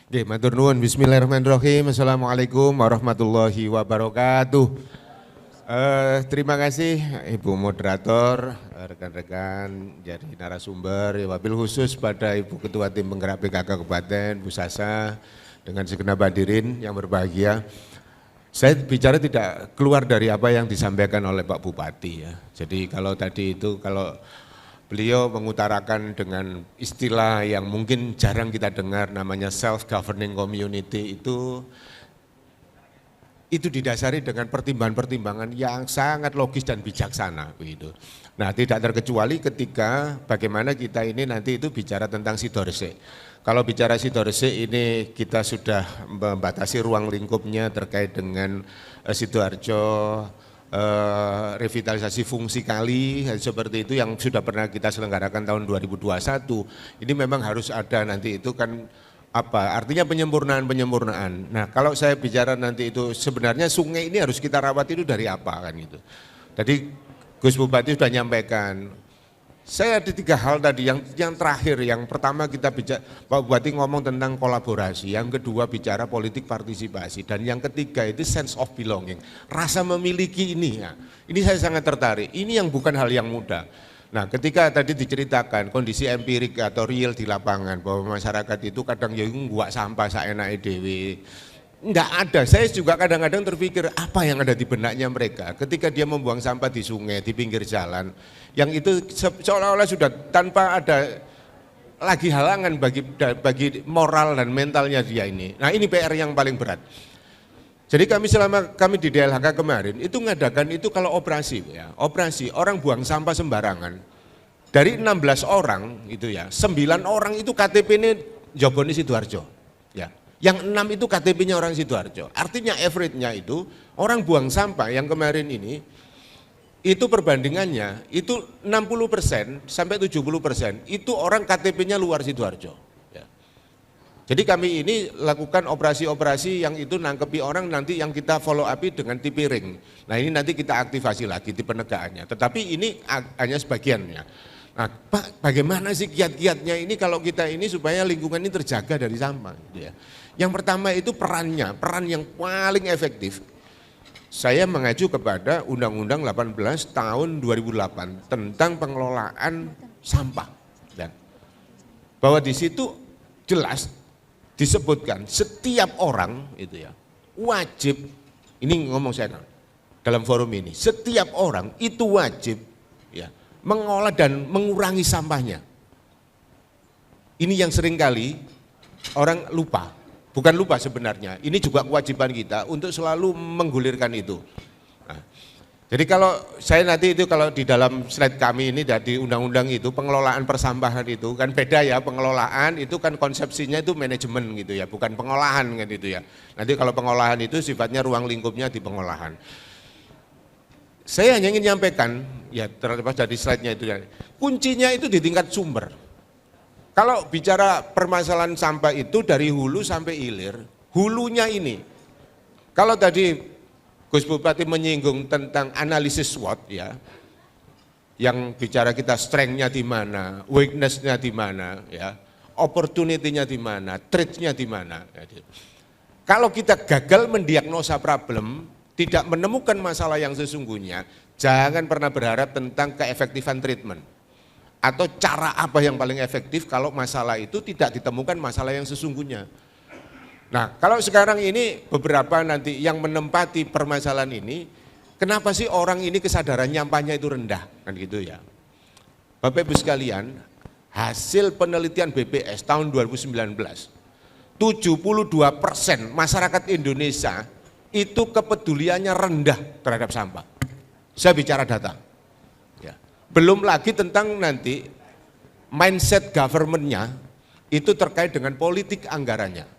Oke, matur nuwun. Bismillahirrahmanirrahim. Assalamualaikum warahmatullahi wabarakatuh. Terima kasih Ibu Moderator, rekan-rekan jadi narasumber, wabil khusus pada Ibu Ketua Tim Penggerak PKK Kabupaten, Bu Sasa, dengan segenap hadirin yang berbahagia. Saya bicara tidak keluar dari apa yang disampaikan oleh Pak Bupati ya. Jadi kalau tadi itu kalau beliau mengutarakan dengan istilah yang mungkin jarang kita dengar namanya self-governing community itu didasari dengan pertimbangan-pertimbangan yang sangat logis dan bijaksana begitu. Nah, tidak terkecuali ketika bagaimana kita ini nanti itu bicara tentang Sidoarjo. Kalau bicara Sidoarjo ini kita sudah membatasi ruang lingkupnya terkait dengan Sidoarjo, revitalisasi fungsi kali seperti itu yang sudah pernah kita selenggarakan tahun 2021. Ini memang harus ada nanti itu kan apa artinya penyempurnaan. Nah, kalau saya bicara nanti itu sebenarnya sungai ini harus kita rawat itu dari apa kan gitu. Tadi Gus Bupati sudah nyampaikan. Saya ada 3 hal tadi, yang terakhir, yang pertama kita bicara, Pak Bupati ngomong tentang kolaborasi, yang kedua bicara politik partisipasi, dan yang ketiga itu sense of belonging, rasa memiliki ini ya. Ini saya sangat tertarik, ini yang bukan hal yang mudah. Nah, ketika tadi diceritakan kondisi empirik atau real di lapangan, bahwa masyarakat itu kadang ya nguak sampah saenake dhewe. Enggak ada, saya juga kadang-kadang terpikir apa yang ada di benaknya mereka ketika dia membuang sampah di sungai, di pinggir jalan, yang itu seolah-olah sudah tanpa ada lagi halangan bagi moral dan mentalnya dia ini. Nah, ini PR yang paling berat. Jadi selama kami di DLHK kemarin itu ngadakan itu kalau operasi ya, operasi orang buang sampah sembarangan. Dari 16 orang itu ya, 9 orang itu KTP-nya jogone Sidoarjo. Ya. Yang 6 itu KTP-nya orang Sidoarjo. Artinya average-nya itu orang buang sampah yang kemarin ini itu perbandingannya itu 60% sampai 70% itu orang KTP-nya luar Sidoarjo. Ya. Jadi kami ini lakukan operasi-operasi yang itu nangkepi orang nanti yang kita follow up dengan tipe ring. Nah, ini nanti kita aktivasi lagi di penegakannya. Tetapi ini hanya sebagiannya. Nah, Pak, bagaimana sih kiat-kiatnya ini kalau kita ini supaya lingkungan ini terjaga dari sampah gitu ya. Yang pertama itu peran yang paling efektif. Saya mengacu kepada Undang-Undang 18 tahun 2008 tentang pengelolaan sampah. Dan bahwa di situ jelas disebutkan setiap orang itu ya wajib, ini ngomong saya dalam forum ini, setiap orang itu wajib ya mengolah dan mengurangi sampahnya. Ini yang seringkali orang lupa. Bukan lupa sebenarnya, ini juga kewajiban kita untuk selalu menggulirkan itu. Nah, jadi kalau saya nanti itu kalau di dalam slide kami ini di undang-undang itu pengelolaan persampahan itu kan beda ya, pengelolaan itu kan konsepsinya itu manajemen gitu ya, bukan pengolahan kan itu ya. Nanti kalau pengolahan itu sifatnya ruang lingkupnya di pengolahan. Saya hanya ingin menyampaikan, ya terlepas dari slide-nya itu ya, kuncinya itu di tingkat sumber. Kalau bicara permasalahan sampah itu dari hulu sampai hilir, hulunya ini, kalau tadi Gus Bupati menyinggung tentang analisis SWOT ya, yang bicara kita strength-nya di mana, weakness-nya di mana, ya, opportunity-nya di mana, threat-nya di mana. Kalau kita gagal mendiagnosa problem, tidak menemukan masalah yang sesungguhnya, jangan pernah berharap tentang keefektifan treatment. Atau cara apa yang paling efektif kalau masalah itu tidak ditemukan masalah yang sesungguhnya. Nah, kalau sekarang ini beberapa nanti yang menempati permasalahan ini, kenapa sih orang ini kesadaran nyampahnya itu rendah? Kan gitu ya. Bapak Ibu sekalian, hasil penelitian BPS tahun 2019, 72% masyarakat Indonesia itu kepeduliannya rendah terhadap sampah. Saya bicara data. Belum lagi tentang nanti mindset government-nya itu terkait dengan politik anggarannya.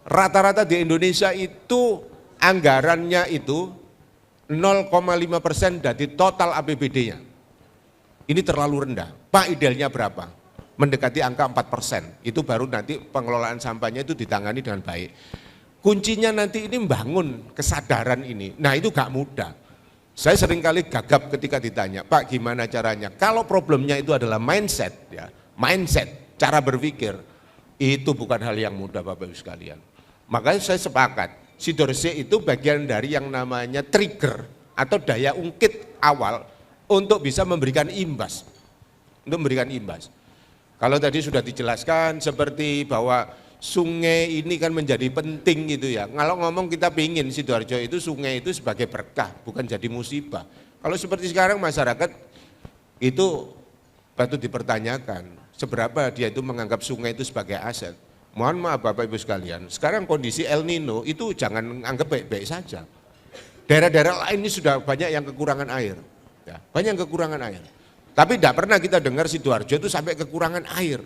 Rata-rata di Indonesia itu anggarannya itu 0,5% dari total APBD-nya. Ini terlalu rendah. Pak, idealnya berapa? Mendekati angka 4%. Itu baru nanti pengelolaan sampahnya itu ditangani dengan baik. Kuncinya nanti ini membangun kesadaran ini. Nah, itu gak mudah. Saya seringkali gagap ketika ditanya, Pak gimana caranya? Kalau problemnya itu adalah mindset, ya, mindset, cara berpikir, Itu bukan hal yang mudah Bapak Ibu sekalian. Makanya saya sepakat, Sidoarjo itu bagian dari yang namanya trigger atau daya ungkit awal untuk bisa memberikan imbas. Untuk memberikan imbas. Kalau tadi sudah dijelaskan seperti bahwa sungai ini kan menjadi penting gitu ya. Kalau ngomong kita pingin Sidoarjo itu sungai itu sebagai berkah, bukan jadi musibah. Kalau seperti sekarang masyarakat itu patut dipertanyakan seberapa dia itu menganggap sungai itu sebagai aset. Mohon maaf Bapak Ibu sekalian, sekarang kondisi El Nino itu jangan anggap baik-baik saja. Daerah-daerah lain ini sudah banyak yang kekurangan air, ya, banyak yang kekurangan air. Tapi tidak pernah kita dengar Sidoarjo itu sampai kekurangan air.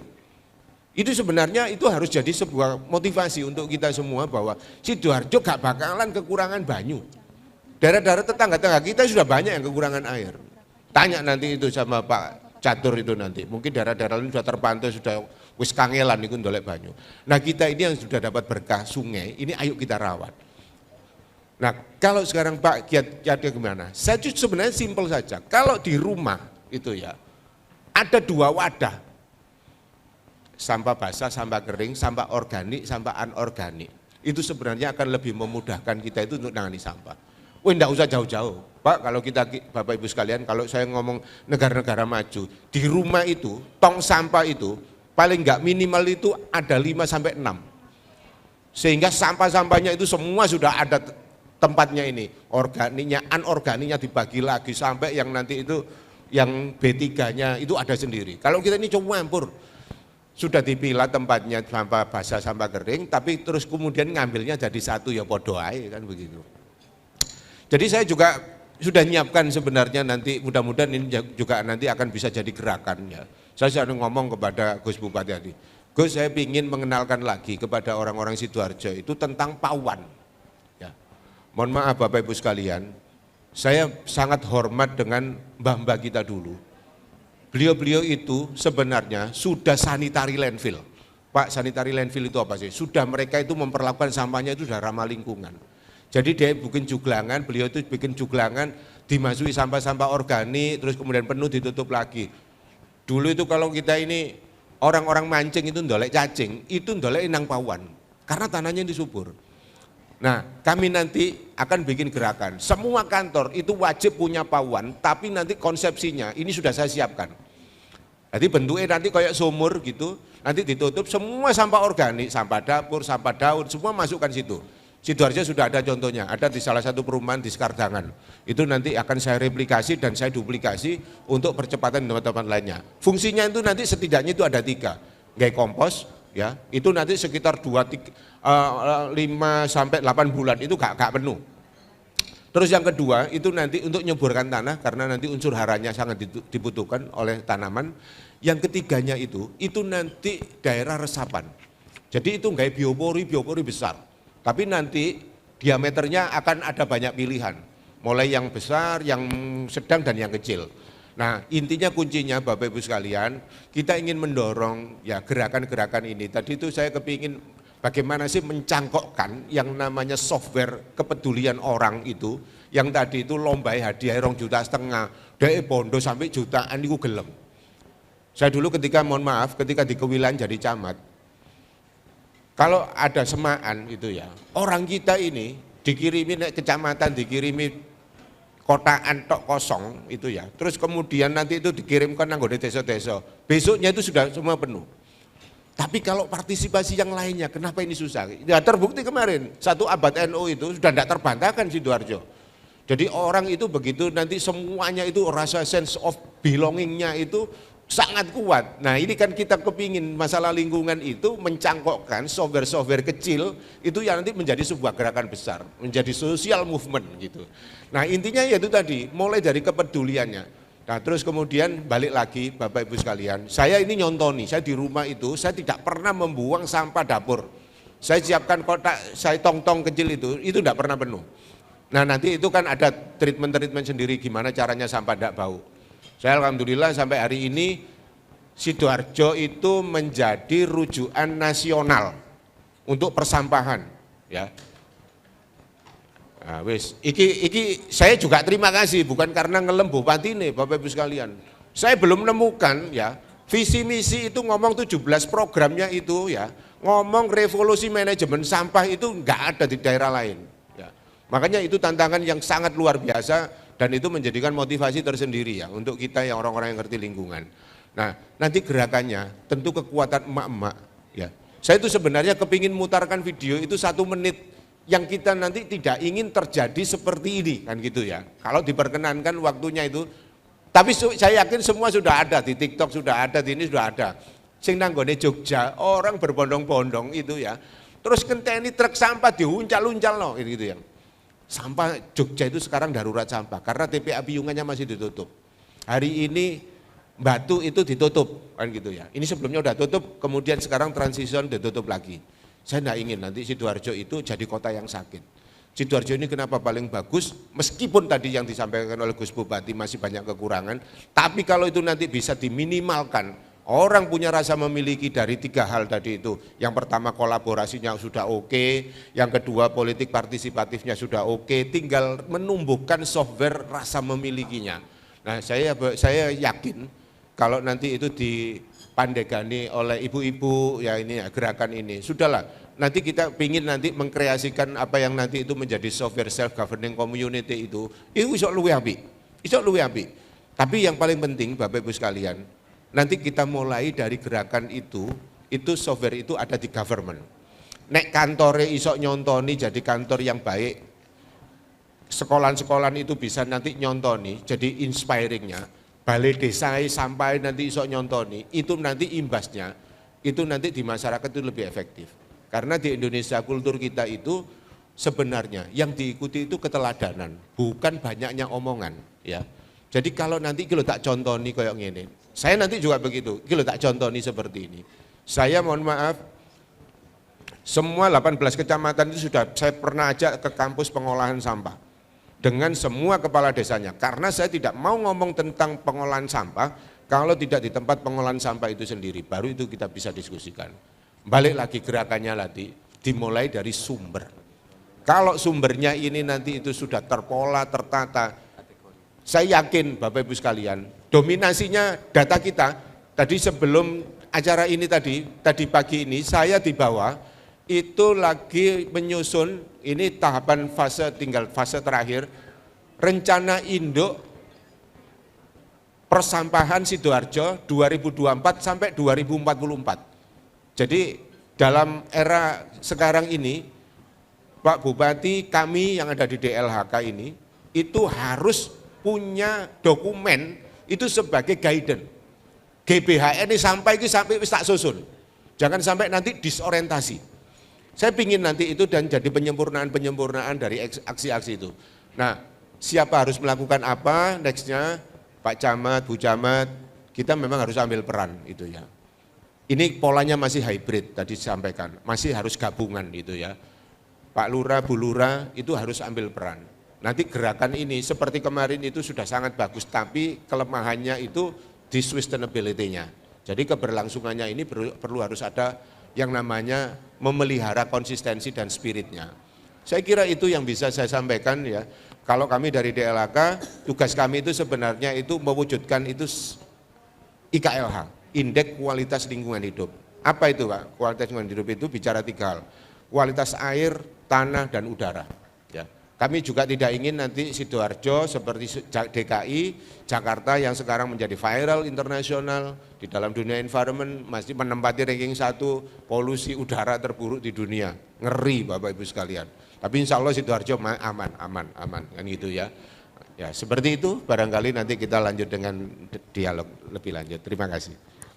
Itu sebenarnya itu harus jadi sebuah motivasi untuk kita semua bahwa Sidoarjo gak bakalan kekurangan banyu. Daerah-daerah tetangga-tetangga kita sudah banyak yang kekurangan air. Tanya nanti itu sama Pak Catur itu nanti, mungkin daerah-daerah ini sudah terpantau, sudah wis kangelan itu ndolek banyu. Nah kita ini yang sudah dapat berkah sungai, ini ayo kita rawat. Nah kalau sekarang Pak Kiat gimana? Saya sebenarnya simpel saja, kalau di rumah itu ya, ada 2 wadah, sampah basah, sampah kering, sampah organik, sampah anorganik. Itu sebenarnya akan lebih memudahkan kita itu untuk menangani sampah. Wah enggak usah jauh-jauh, Pak, kalau kita Bapak Ibu sekalian, kalau saya ngomong negara-negara maju, di rumah itu, tong sampah itu, paling enggak minimal itu ada 5 sampai 6. Sehingga sampah-sampahnya itu semua sudah ada tempatnya ini, organiknya, anorganiknya dibagi lagi, sampai yang nanti itu, yang B3-nya itu ada sendiri. Kalau kita ini cuma campur, sudah dipilah tempatnya sampah basah, sampah kering, tapi terus kemudian ngambilnya jadi satu, ya podo ae, kan begitu. Jadi saya juga sudah nyiapkan sebenarnya nanti mudah-mudahan ini juga nanti akan bisa jadi gerakan ya. Saya sudah ngomong kepada Gus Bupati tadi, Gus saya ingin mengenalkan lagi kepada orang-orang Sidoarjo itu tentang pawan. Ya. Mohon maaf Bapak Ibu sekalian, saya sangat hormat dengan mbah-mbah kita dulu. Beliau-beliau itu sebenarnya sudah sanitary landfill. Pak, sanitary landfill itu apa sih? Sudah mereka itu memperlakukan sampahnya itu sudah ramah lingkungan. Jadi dia bikin juglangan, beliau itu bikin juglangan, dimasuki sampah-sampah organik, terus kemudian penuh ditutup lagi. Dulu itu kalau kita ini orang-orang mancing itu ndolek cacing, itu ndolek nang pawan, karena tanahnya ini subur. Nah kami nanti akan bikin gerakan, semua kantor itu wajib punya pawan, tapi nanti konsepsinya ini sudah saya siapkan. Jadi bentuknya nanti kayak sumur gitu, nanti ditutup semua sampah organik, sampah dapur, sampah daun, semua masukkan situ. Sidoarjo sudah ada contohnya, ada di salah satu perumahan di Sekardangan. Itu nanti akan saya replikasi dan saya duplikasi untuk percepatan di tempat-tempat lainnya. Fungsinya itu nanti setidaknya itu ada 3. Gaya kompos, ya, itu nanti sekitar 5 sampai 8 bulan itu gak penuh. Terus yang kedua itu nanti untuk nyuburkan tanah karena nanti unsur haranya sangat dibutuhkan oleh tanaman. Yang ketiganya itu nanti daerah resapan. Jadi itu gaya biopori besar. Tapi nanti diameternya akan ada banyak pilihan, mulai yang besar, yang sedang, dan yang kecil. Nah intinya kuncinya Bapak Ibu sekalian, kita ingin mendorong ya gerakan-gerakan ini. Tadi itu saya kepingin bagaimana sih mencangkokkan yang namanya software kepedulian orang itu, yang tadi itu lombai hadiah 2,5 juta, dari bondo sampai jutaan itu gelem. Saya dulu ketika mohon maaf, ketika di Kewilan jadi camat, kalau ada semaan itu ya, orang kita ini dikirimi kecamatan, dikirimi kotaan tok kosong itu ya, terus kemudian nanti itu dikirimkan anggota desa-desa, besoknya itu sudah semua penuh. Tapi kalau partisipasi yang lainnya, kenapa ini susah? Ya terbukti kemarin, 1 abad NU itu sudah tidak terbantahkan Sidoarjo. Jadi orang itu begitu nanti semuanya itu rasa sense of belongingnya itu sangat kuat. Nah ini kan kita kepingin masalah lingkungan itu mencangkokkan software-software kecil itu yang nanti menjadi sebuah gerakan besar, menjadi social movement gitu. Nah intinya yaitu tadi, mulai dari kepeduliannya. Nah terus kemudian balik lagi Bapak Ibu sekalian, saya ini nyontoni, saya di rumah itu saya tidak pernah membuang sampah dapur. Saya siapkan kotak, saya tong-tong kecil itu tidak pernah penuh. Nah nanti itu kan ada treatment-treatment sendiri gimana caranya sampah tidak bau. Saya alhamdulillah sampai hari ini Sidoarjo itu menjadi rujukan nasional untuk persampahan ya. Nah, wis, iki saya juga terima kasih bukan karena ngelem bupati nih Bapak Ibu sekalian. Saya belum menemukan ya Visi misi itu ngomong 17 programnya itu ya, ngomong revolusi manajemen sampah itu nggak ada di daerah lain. Ya. Makanya itu tantangan yang sangat luar biasa dan itu menjadikan motivasi tersendiri ya untuk kita yang orang-orang yang ngerti lingkungan. Nah nanti gerakannya tentu kekuatan emak-emak ya. Saya itu sebenarnya kepingin mutarkan video itu 1 menit yang kita nanti tidak ingin terjadi seperti ini kan gitu ya. Kalau diperkenankan waktunya itu. Tapi saya yakin semua sudah ada, di TikTok sudah ada, di ini sudah ada. Sing nanggone Jogja, orang berbondong-bondong itu ya. Terus ngenteni truk sampah dihuncal-huncal loh, gitu ya. Sampah Jogja itu sekarang darurat sampah, karena TPA Piyungannya masih ditutup. Hari ini Batu itu ditutup, kan gitu ya. Ini sebelumnya udah tutup, kemudian sekarang transition ditutup lagi. Saya enggak ingin nanti Sidoarjo itu jadi kota yang sakit. Sidoarjo ini kenapa paling bagus, meskipun tadi yang disampaikan oleh Gus Bupati masih banyak kekurangan, tapi kalau itu nanti bisa diminimalkan, orang punya rasa memiliki dari 3 hal tadi itu. Yang pertama kolaborasinya sudah oke, yang kedua politik partisipatifnya sudah oke, tinggal menumbuhkan software rasa memilikinya. Nah saya yakin kalau nanti itu dipandegani oleh ibu-ibu ya ini ya, gerakan ini, sudahlah. Nanti kita ingin nanti mengkreasikan apa yang nanti itu menjadi software self-governing community itu iso luwih apik, iso luwih apik. Tapi yang paling penting Bapak Ibu sekalian, nanti kita mulai dari gerakan itu software itu ada di government. Nek kantore iso nyontoni jadi kantor yang baik, sekolah-sekolah itu bisa nanti nyontoni, jadi inspiringnya, balai desa sampai nanti iso nyontoni, itu nanti imbasnya, itu nanti di masyarakat itu lebih efektif. Karena di Indonesia kultur kita itu sebenarnya yang diikuti itu keteladanan, bukan banyaknya omongan. Ya. Jadi kalau nanti kalau tak contoni kayak gini, saya nanti juga begitu, kalau tak contoni seperti ini. Saya mohon maaf, semua 18 kecamatan itu sudah saya pernah ajak ke kampus pengolahan sampah. Dengan semua kepala desanya, karena saya tidak mau ngomong tentang pengolahan sampah, kalau tidak di tempat pengolahan sampah itu sendiri, baru itu kita bisa diskusikan. Balik lagi gerakannya nanti dimulai dari sumber. Kalau sumbernya ini nanti itu sudah terpola, tertata, saya yakin Bapak Ibu sekalian, dominasinya data kita, tadi sebelum acara ini tadi pagi ini saya di bawah, itu lagi menyusun, ini tahapan tinggal fase terakhir, rencana induk persampahan Sidoarjo 2024 sampai 2044. Jadi dalam era sekarang ini, Pak Bupati kami yang ada di DLHK ini, itu harus punya dokumen itu sebagai guidance. GBHN ini sampai tak susun, jangan sampai nanti disorientasi. Saya ingin nanti itu dan jadi penyempurnaan dari aksi-aksi itu. Nah, siapa harus melakukan apa nextnya, Pak Camat, Bu Camat, kita memang harus ambil peran itu ya. Ini polanya masih hybrid tadi disampaikan, masih harus gabungan itu ya. Pak Lurah, Bu Lurah itu harus ambil peran. Nanti gerakan ini seperti kemarin itu sudah sangat bagus, tapi kelemahannya itu di sustainability-nya. Jadi keberlangsungannya ini perlu harus ada yang namanya memelihara konsistensi dan spiritnya. Saya kira itu yang bisa saya sampaikan ya. Kalau kami dari DLHK, tugas kami itu sebenarnya itu mewujudkan itu IKLH. Indeks kualitas lingkungan hidup. Apa itu Pak? Kualitas lingkungan hidup itu bicara 3 hal. Kualitas air, tanah, dan udara. Ya. Kami juga tidak ingin nanti Sidoarjo seperti DKI, Jakarta yang sekarang menjadi viral internasional di dalam dunia environment masih menempati ranking 1 polusi udara terburuk di dunia. Ngeri Bapak Ibu sekalian. Tapi insya Allah Sidoarjo aman kan gitu ya. Ya seperti itu barangkali nanti kita lanjut dengan dialog lebih lanjut. Terima kasih.